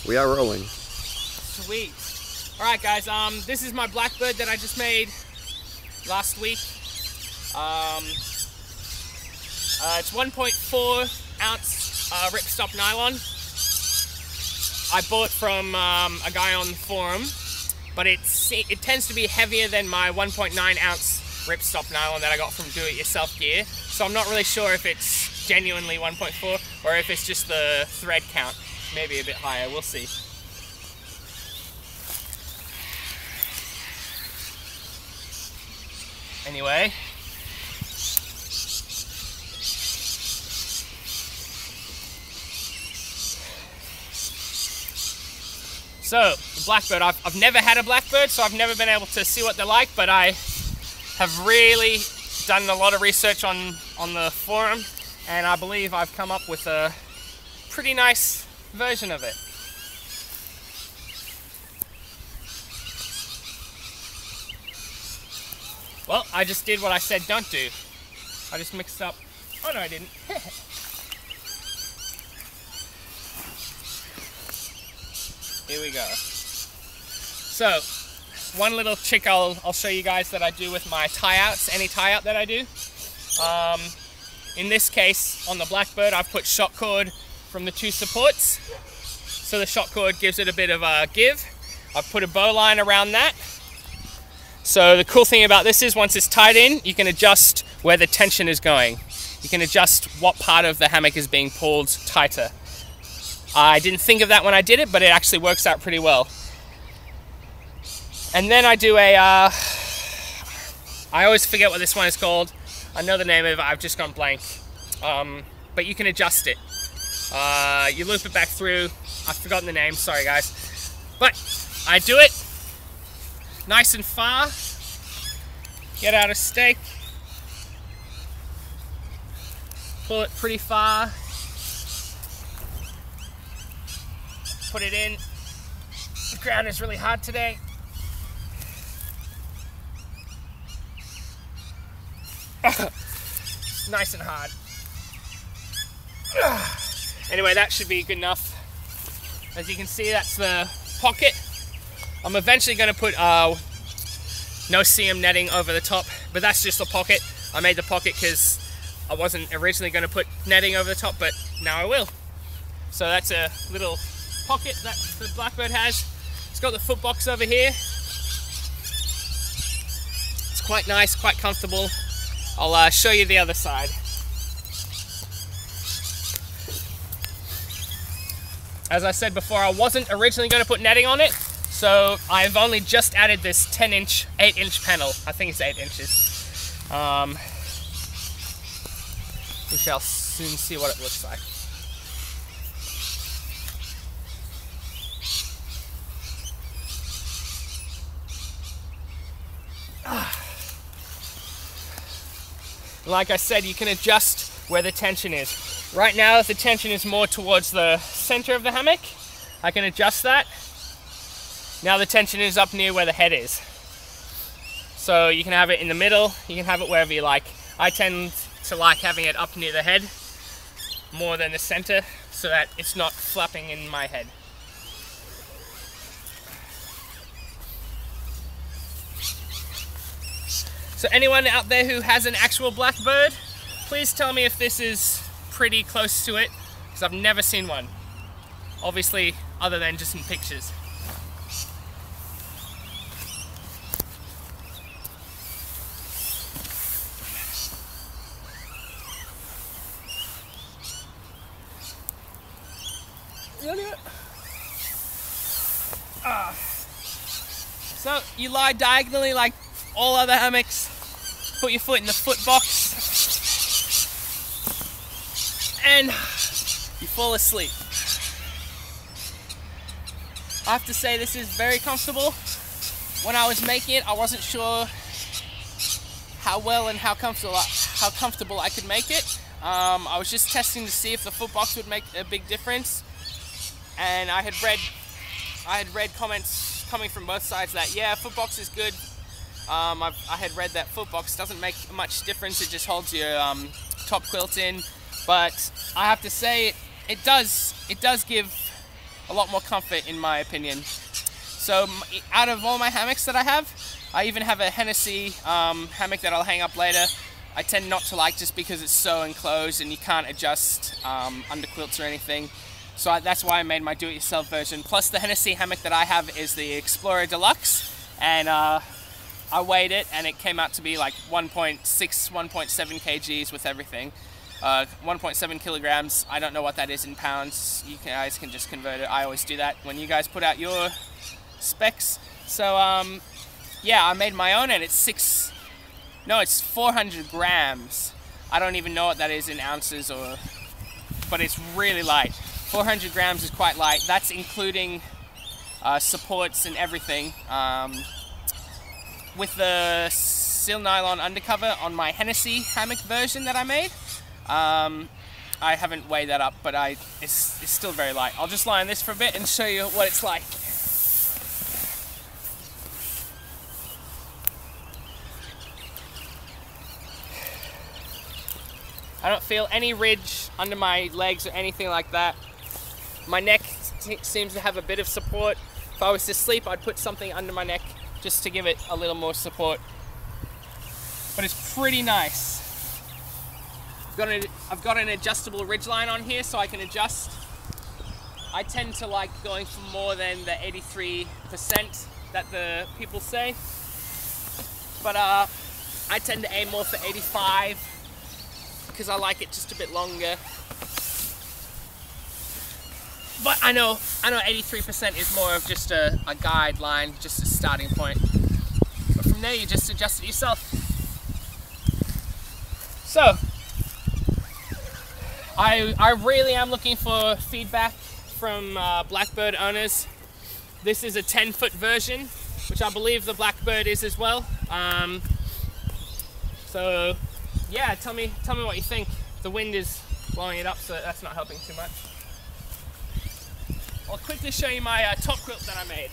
We are rolling. Sweet. Alright guys, this is my Blackbird that I just made last week. It's 1.4 ounce ripstop nylon. I bought from a guy on the forum, but it tends to be heavier than my 1.9 ounce ripstop nylon that I got from do-it-yourself gear. So I'm not really sure if it's genuinely 1.4 or if it's just the thread count. Maybe a bit higher, we'll see. Anyway. So, the Blackbird, I've never had a Blackbird, so I've never been able to see what they're like, but I have really done a lot of research on the forum, and I believe I've come up with a pretty nice version of it. Well, I just did what I said don't do. I just mixed up. Oh no, I didn't. Here we go. So, one little trick I'll show you guys that I do with my tie-outs, any tie-out that I do. In this case, on the Blackbird, I've put shock cord from the two supports. So the shock cord gives it a bit of a give. I've put a bow line around that. So the cool thing about this is once it's tied in, you can adjust where the tension is going. You can adjust what part of the hammock is being pulled tighter. I didn't think of that when I did it, but it actually works out pretty well. And then I do I always forget what this one is called. I know the name of it, I've just gone blank. But you can adjust it. You loop it back through. I've forgotten the name, sorry guys. But I do it nice and far. Get out a stake. Pull it pretty far. Put it in. The ground is really hard today. Nice and hard. Anyway, that should be good enough. As you can see, that's the pocket. I'm eventually going to put no seam netting over the top, but that's just the pocket. I made the pocket because I wasn't originally going to put netting over the top, but now I will. So that's a little pocket that the Blackbird has. It's got the foot box over here. It's quite nice, quite comfortable. I'll show you the other side. As I said before, I wasn't originally going to put netting on it, so I've only just added this 8-inch panel. I think it's 8 inches. We shall soon see what it looks like. Like I said, you can adjust where the tension is. Right now, the tension is more towards the center of the hammock. I can adjust that. Now the tension is up near where the head is. So you can have it in the middle, you can have it wherever you like. I tend to like having it up near the head more than the center so that it's not flapping in my head. So anyone out there who has an actual Blackbird, please tell me if this is pretty close to it, because I've never seen one. Obviously, other than just in pictures. So you lie diagonally like all other hammocks, put your foot in the foot box, and you fall asleep. I have to say this is very comfortable. When I was making it, I wasn't sure how well and how comfortable I could make it. I was just testing to see if the foot box would make a big difference, and I had read comments coming from both sides that yeah, foot box is good. I had read that foot box doesn't make much difference, it just holds your top quilt in, but I have to say it does give a lot more comfort in my opinion. So out of all my hammocks that I have, I even have a Hennessy hammock that I'll hang up later. I tend not to like just because it's so enclosed and you can't adjust underquilts or anything. So that's why I made my do-it-yourself version. Plus the Hennessy hammock that I have is the Explorer Deluxe, and I weighed it and it came out to be like 1.6, 1.7 kgs with everything. 1.7 kilograms. I don't know what that is in pounds. You guys can just convert it. I always do that when you guys put out your specs. So yeah, I made my own and it's 400 grams. I don't even know what that is in ounces, but it's really light. 400 grams is quite light. That's including supports and everything. With the seal nylon undercover on my Hennessy hammock version that I made, I haven't weighed that up, but it's still very light. I'll just lie on this for a bit and show you what it's like. I don't feel any ridge under my legs or anything like that. My neck seems to have a bit of support. If I was to sleep, I'd put something under my neck just to give it a little more support. But it's pretty nice. I've got an adjustable ridgeline on here so I can adjust. I tend to like going for more than the 83% that the people say. But I tend to aim more for 85 because I like it just a bit longer. But I know 83% is more of just a guideline, just a starting point. But from there you just adjust it yourself. So, I really am looking for feedback from Blackbird owners. This is a 10-foot version, which I believe the Blackbird is as well. So yeah, tell me what you think. The wind is blowing it up, so that's not helping too much. I'll quickly show you my top quilt that I made.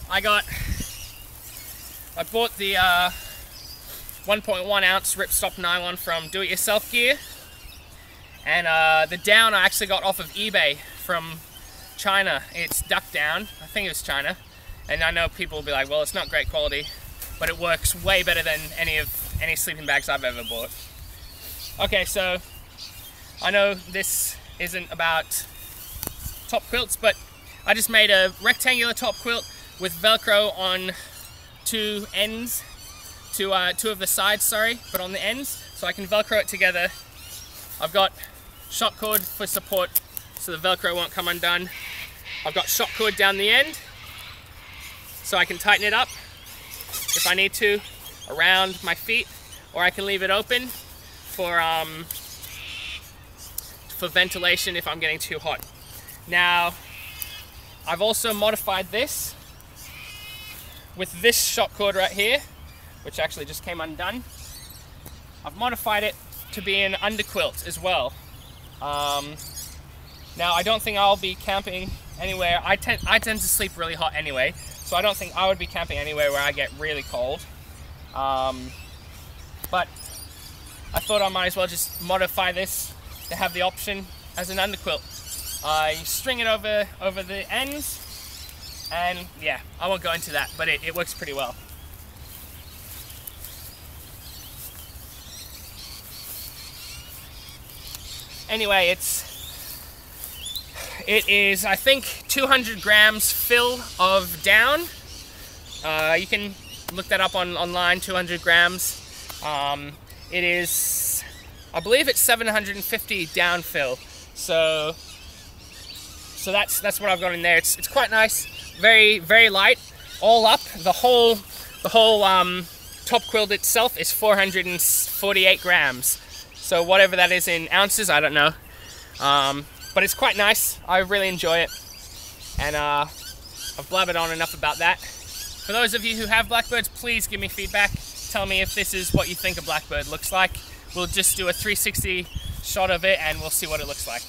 I bought the 1.1 ounce ripstop nylon from Do It Yourself Gear, and the down I actually got off of eBay from China. It's duck down, I think it was China, and I know people will be like, well, it's not great quality, but it works way better than any sleeping bags I've ever bought. Okay, so I know this isn't about top quilts, but I just made a rectangular top quilt with Velcro on two ends, two of the sides, sorry, but on the ends, so I can Velcro it together. I've got shock cord for support, so the Velcro won't come undone. I've got shock cord down the end, so I can tighten it up if I need to around my feet, or I can leave it open for ventilation if I'm getting too hot. Now, I've also modified this with this shock cord right here, which actually just came undone. I've modified it to be an underquilt as well. Now, I don't think I'll be camping anywhere. I tend to sleep really hot anyway, so I don't think I would be camping anywhere where I get really cold. But I thought I might as well just modify this to have the option as an underquilt. You string it over the ends, and yeah, I won't go into that, but it works pretty well. Anyway, it is I think 200 grams fill of down. You can look that up online, 200 grams. It is, I believe it's 750 down fill. So that's what I've got in there. It's quite nice, very, very light. All up, the whole top quilt itself is 448 grams. So whatever that is in ounces, I don't know. But it's quite nice. I really enjoy it. And I've blabbered on enough about that. For those of you who have Blackbirds, please give me feedback. Tell me if this is what you think a Blackbird looks like. We'll just do a 360 shot of it and we'll see what it looks like.